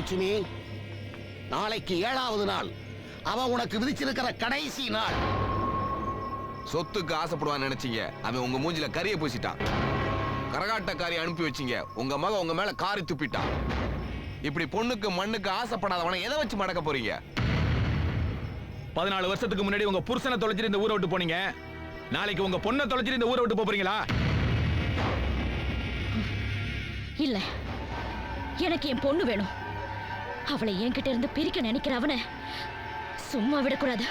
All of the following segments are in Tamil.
லட்சுமி, நாளைக்கு 7வது நாள். அவன் உனக்கு விதிச்சிருக்கிற கடைசி நாள். சொத்துக்கு ஆசைப்படுவான்னு நினைச்சீங்க, அவன் உங்க மூஞ்சில கரிய பூசிட்டான். கரகாட்டக்காரி அனுப்பி வச்சீங்க, உங்க மக உங்க மேல காரி துப்பிட்டான். இப்படி பொண்ணுக்கு மண்ணுக்கு ஆசைப்படாதவனை எதை வச்சு மடக்க போறீங்க? 14 வருஷத்துக்கு முன்னாடி உங்க புருஷனை தொலைச்சிட்டு இந்த ஊரை விட்டு போனீங்க. நாளைக்கு உங்க பொண்ணை தொலைச்சிட்டு இந்த ஊரை விட்டு போறீங்களா? இல்ல, எனக்கு என் பொண்ணு வேணும். அவளை என்கிட்ட இருந்து பிரிக்க நினைக்கிற அவனை சும்மா விடக்கூடாது.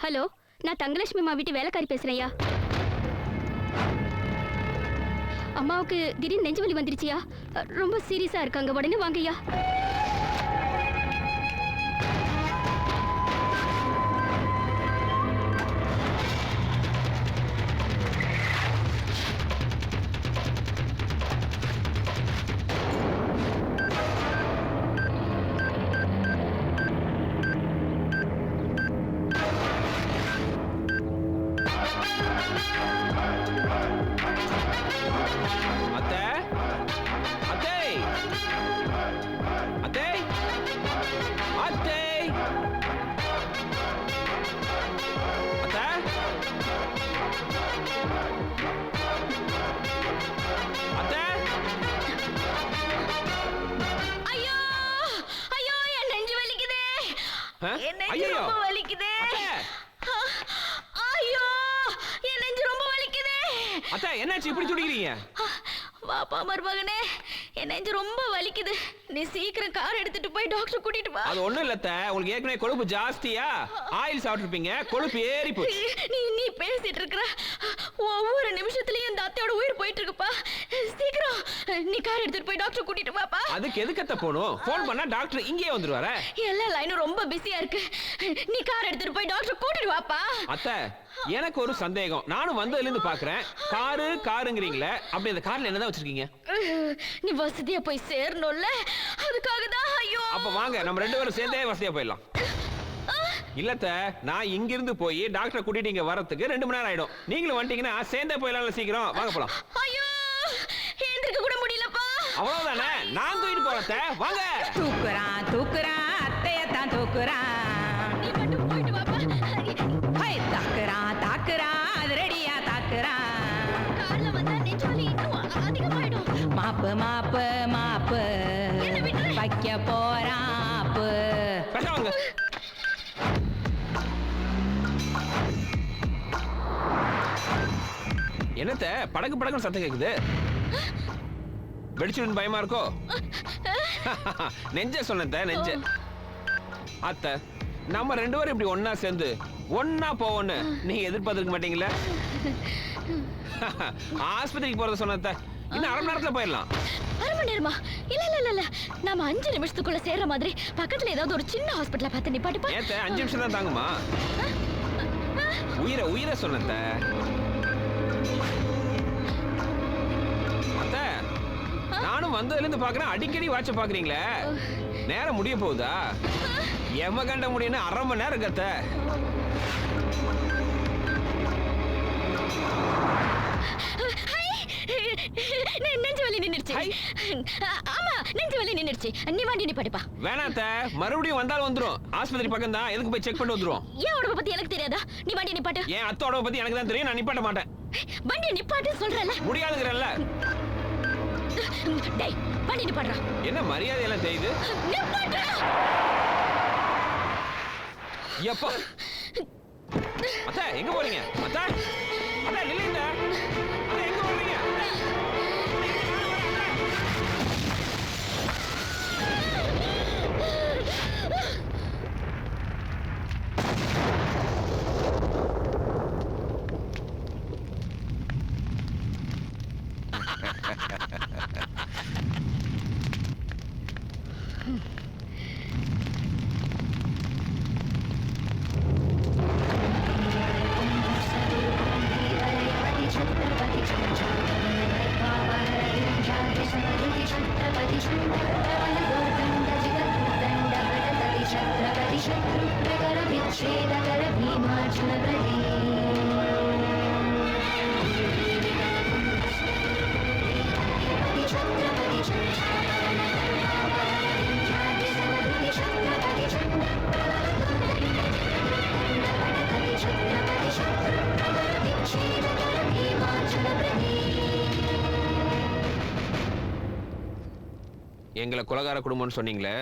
ஹலோ, நான் தங்கலட்சுமி அம்மா வீட்டு வேலைக்காரி பேசுறேன்யா. அம்மாவுக்கு திடீர்னு நெஞ்சு வலி வந்துருச்சியா? ரொம்ப சீரியஸா இருக்காங்க, உடனே வாங்கய்யா. என்னாச்சு இப்படி துடிக்கிறீங்க? வாப்பா மருமகனே, என் நெஞ்சு ரொம்ப வலிக்குது. நீ சீக்கிரம் கார் எடுத்துட்டு போய் டாக்டர் கூட்டிட்டு வா. அது ஒண்ணும் இல்லத்த, உங்களுக்கு ஏற்கனவே கொழுப்பு ஜாஸ்தியா, ஆயில் சாப்பிட்டுருப்பீங்க, கொழுப்பு ஏறி போச்சு. நீ பேசிட்டு இருக்கிற ஒவ்வொரு நிமிஷத்துலயும் இந்த அத்தையோட உயிர் போயிட்டு இருக்குப்பா. சீக்கிரம் நீ கார் எடுத்துட்டு போய் டாக்டர் கூட்டிட்டு வாப்பா. அதுக்கு எதுக்கத்த போகணும்? போன் பண்ணா டாக்டர் இங்கேயே வந்துருவாரு. எல்லா லைனும் ரொம்ப பிஸியா இருக்கு. நீ கார் எடுத்துட்டு போய் டாக்டர் கூட்டிட்டு வாப்பா. அத்தை, எனக்கு ஒரு சந்தேகம். நானும் வந்ததுல இருந்து பாக்குறேன், காருங்கிறீங்களே, அப்படி அந்த கார்ல என்னதான் வச்சிருக்கீங்க? நீ வசதியா போய் சேரணும்ல, அதுக்காக தான். ஐயோ, அப்ப வாங்க நம்ம 2 பேரும் சேர்ந்தே வசதியா போயிடலாம். இல்லத்த, நான் இங்க இருந்து போய் டாக்டரை கூட்டிட்டு இங்க வரதுக்கு 2 மணி நேரம் ஆயிடும். நீங்களும் வந்துட்டீங்கன்னா சேர்ந்தே போயிடலாம். சீக்கிரம் வாங்க போலாம். ஐயோ, ஏந்திருக்க கூட முடியலப்பா. அவ்வளவுதானே, நான் தூக்கிட்டு போறேன். வாங்க. தூக்குறான் அத்தையத்தான் தூக்குறான். நீ மட்டும் போயிட்டு வாப்பா. தாக்குறான் அது ரெடியா தாக்குறான். கார்ல வந்தா நெஞ்சு வலி இன்னும் அதிகமாயிடும். மாப்பு மாப்பு மாப்பு வைக்க போறாப்பு. வாங்க. என்னத்த படக்கு சத்தம் கேக்குது? வெடிச்சுன்னு பயமா இருக்கோ? நெஞ்ச சொன்ன நெஞ்ச. அத்தை, நம்ம 2 பேரும் இப்படி ஒன்னா சேர்ந்து ஒன்னா போவோன்னு நீங்க எதிர்பார்த்திருக்க மாட்டீங்களா? ஆஸ்பத்திரிக்கு போறத சொன்னத இன்னும் 1/2 மணி நேரத்துல போயிடலாம். 1/2 மணி நேரமா? இல்ல, நாம 5 நிமிஷத்துக்குள்ள சேர்ற மாதிரி பக்கத்துல ஏதாவது ஒரு சின்ன ஹாஸ்பிடல்ல பார்த்து நிப்பாட்டுப்பா. ஏத்த 5 நிமிஷம் தான் தாங்குமா? உயிரை சொன்னத. அத்தை, நானும் வந்ததுல இருந்து பாக்குறேன், அடிக்கடி வாட்ச பாக்குறீங்களே, நேரம் முடிய போகுதா? எம கண்ட முடியும்னு 1/2 மணி நேரம் கத்த. நெஞ்சு வலி நின்னுடுச்சு. ஆமா, நெஞ்சு வலி நின்னுடுச்சு. நீ வண்டி நிப்பாட்டுப்பா. வேணாத்த, மறுபடியும் வந்தாலும் வந்துரும். ஆஸ்பத்திரி பக்கம் தான், எதுக்கு போய் செக் பண்ணிட்டு வந்துரும். ஏன் உடம்ப பத்தி எனக்கு தெரியாதா? நீ வண்டி நிப்பாட்டு. ஏன் அத்தோட பத்தி எனக்கு தான் தெரியும், நான் நிப்பாட்ட மாட்டேன். வண்டி நிப்பாட்டு சொல்றல. முடியாதுங்கறல்ல. டேய், வண்டி நிப்பாட்றா. என்ன மரியாதை எல்லாம் தெரியுது? நிப்பாட்றா. எப்பா அத்தை, எங்க போறீங்க? அத்தை, நில்லுங்க. அத்தை, எங்க போறீங்க? எங்களை கொலகார குடும்பம்னு சொன்னீங்களே,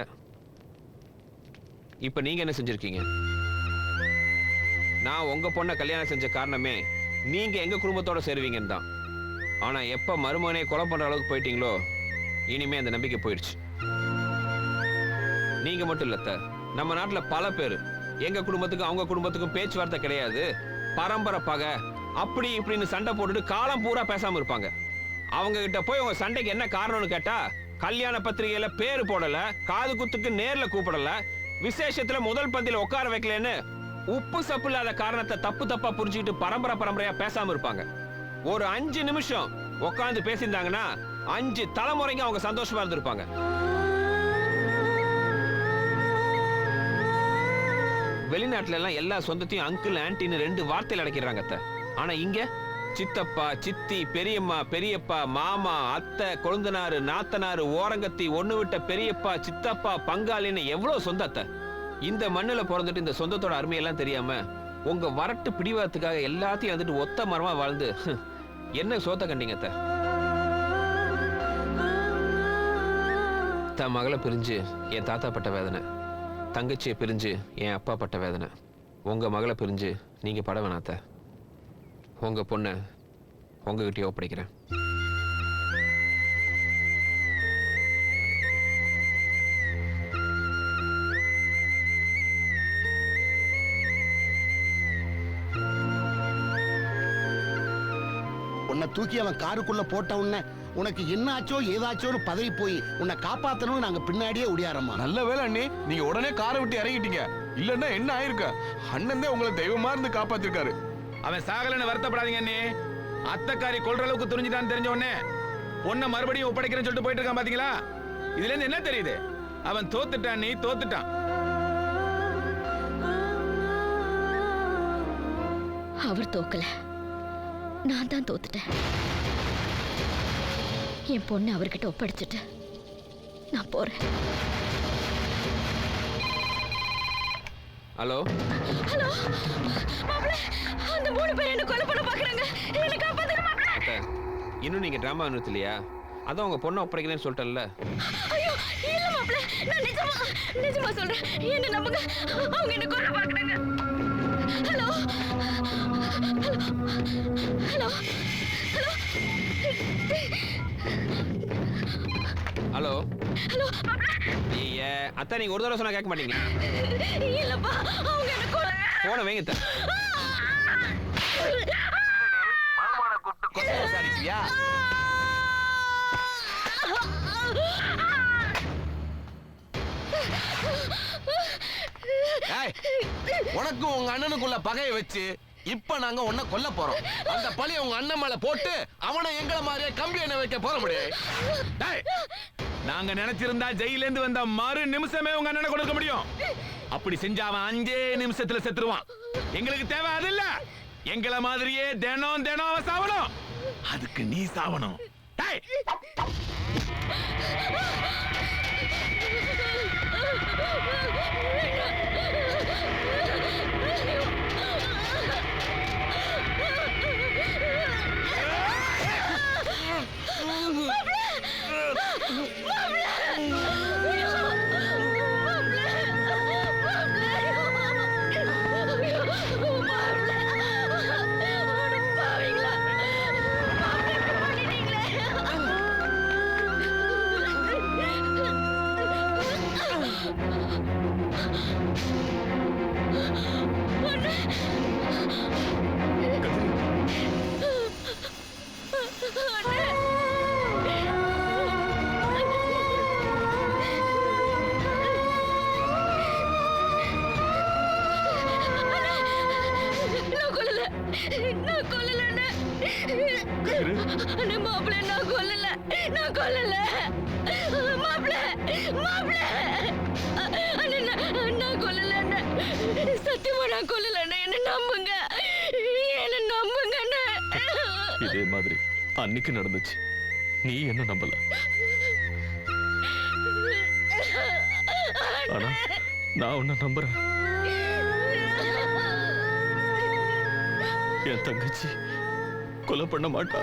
இப்ப நீங்க என்ன செஞ்சிருக்கீங்க? நான் உங்க பொண்ணை கல்யாணம் செஞ்ச காரணமே நீங்க எங்க குடும்பத்தோட சேருவீங்கன்னு தான். ஆனா எப்ப மருமகனை கொலை பண்ற அளவுக்கு போயிட்டீங்களோ, இனிமே அந்த நம்பிக்கை போயிடுச்சு. நீங்க மட்டும் இல்ல, நம்ம நாட்டுல பல பேர் எங்க குடும்பத்துக்கும் அவங்க குடும்பத்துக்கும் பேச்சுவார்த்தை கிடையாது, பரம்பரை பகை, அப்படி இப்படின்னு சண்டை போட்டுட்டு காலம் பூரா பேசாம இருப்பாங்க. அவங்க கிட்ட போய் உங்க சண்டைக்கு என்ன காரணம்னு கேட்டா, கல்யாண பத்திரிகையில பேரு போடல, காது குத்துக்கு நேர்ல கூப்பிடல, விசேஷத்துல முதல் பந்தியில உட்கார வைக்கலன்னு உப்பு சப்பு இல்லாத காரணத்தை தப்பு தப்பா புரிஞ்சுக்கிட்டு பரம்பரையா பேசாம இருப்பாங்க. ஒரு 5 நிமிஷம் உட்கார்ந்து பேசியிருந்தாங்கன்னா 5 தலைமுறைக்கு அவங்க சந்தோஷமா இருந்திருப்பாங்க. வெளிநாட்டுல எல்லாம் எல்லா சொந்தத்தையும் அங்கிள் ஆன்டின்னு 2 வார்த்தையில அடக்கிறாங்க அத்தை. ஆனா இங்க சித்தப்பா, சித்தி, பெரியம்மா, பெரியப்பா, மாமா, அத்தை, கொழுந்தனாரு, நாத்தனாரு, ஓரங்கத்தி, ஒண்ணு விட்ட பெரியப்பா, சித்தப்பா, பங்காளின்னு எவ்வளவு சொந்தத்தை. இந்த மண்ணுல பிறந்துட்டு இந்த சொந்தத்தோட அருமையெல்லாம் தெரியாம உங்க வரட்டு பிடிவாதத்துக்காக எல்லாத்தையும் வந்துட்டு ஒத்த மரமா வாழ்ந்து என்ன சோத்த கண்டீங்க அத்தை? தன் மகளை பிரிஞ்சு என் தாத்தா பட்ட வேதனை, தங்கச்சியை பிரிஞ்சு என் அப்பா பட்ட வேதனை, உங்க மகளை பிரிஞ்சு நீங்க பட வேணாத்த. உங்க பொண்ணை உங்ககிட்டயே ஒப்படைக்கிறேன். உன்னை தூக்கி அவன் காருக்குள்ள போட்ட உடனே உனக்கு என்ன ஆச்சோ ஏதாச்சோன்னு பதறி போய் உன்னை காப்பாத்தணும்னு நாங்க பின்னாடியே ஓடியாரம்மா. நல்ல வேலை அண்ணி, நீங்க உடனே காரை விட்டு இறங்கிட்டீங்க. இல்லன்னா என்ன ஆயிருக்க? அண்ணன் தான் உங்களை தெய்வமா இருந்து காப்பாத்திருக்காரு. அவன் சாகலன்னு வருத்தப்படாதீங்க அண்ணே. அத்தைக்காரி கொல்ற அளவுக்கு துணிஞ்சிட்டான்னு தெரிஞ்ச உடனே பொண்ணை மறுபடியும் ஒப்படைக்கிறேன்னு சொல்லிட்டு போயிட்டு இருக்கான் பாத்தீங்களா? இதுல இருந்து என்ன தெரியுது? அவன் தோத்துட்டான், நீ தோத்துட்டான். அவர் தோக்கல, நான் தான் தோத்துட்டேன். என் பொண்ணு அவர்கிட்ட ஒப்படைச்சிட்டு நான் போறேன். ஹலோ ஹலோ மாப்ள, அந்த 3 பேர் என்ன கொலை பண்ண பாக்குறாங்க. என்ன காப்பாத்துங்க மாப்ள. அத்தை, இன்னும் நீங்க டிராமா நிறுத்தலையா? அதான் உங்க பொண்ணை ஒப்படைக்கிறேன்னு சொல்லிட்டேன்ல. ஐயோ இல்ல மாப்ள, நான் நிஜமா சொல்றேன். என்ன நம்புங்க, அவங்க என்ன கொலை பாக்குறாங்க. Hello hello hello hello hello மாப்ள. ஐயா அத்தை, நீங்க ஒரு தடவை சொன்னா கேட்க மாட்டீங்க. இல்லப்பா, அவங்க என்ன கொலை. போன வைங்க அத்தை. விசாரிச்சியா? உனக்கு உங்க அண்ணனுக்குள்ள பகையை வச்சு இப்ப நாங்க உன்னை கொல்ல போறோம். அந்த பழிய உங்க அண்ணன் மேல போட்டு அவனை எங்களை மாதிரியே கம்பி எண்ணெய் வைக்க போற முடியும். நாங்க நினைச்சிருந்தா ஜெயில இருந்து வந்த மறு நிமிஷமே உங்க அண்ணனை கொடுக்க முடியும். அப்படி செஞ்சா அவன் 5 நிமிஷத்துல செத்துருவான். எங்களுக்கு தேவை அது இல்ல. எங்களை மாதிரியே தினம் அவன் சாவணும். அதுக்கு நீ சாவணும். இதே மாதிரி அன்னைக்கு நடந்துச்சு. நீ என்ன நம்பல. ஆனா நான் உன்னை நம்புறேன். என் தங்கச்சி கொலை பண்ண மாட்டா.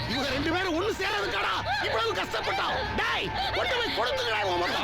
இவங்க ரெண்டு பேரும் ஒண்ணு சேரதுக்காடா இவ்வளவு கஷ்டப்பட்டோம். டேய் கொண்டு போய் கொடுத்துக்கடா உன்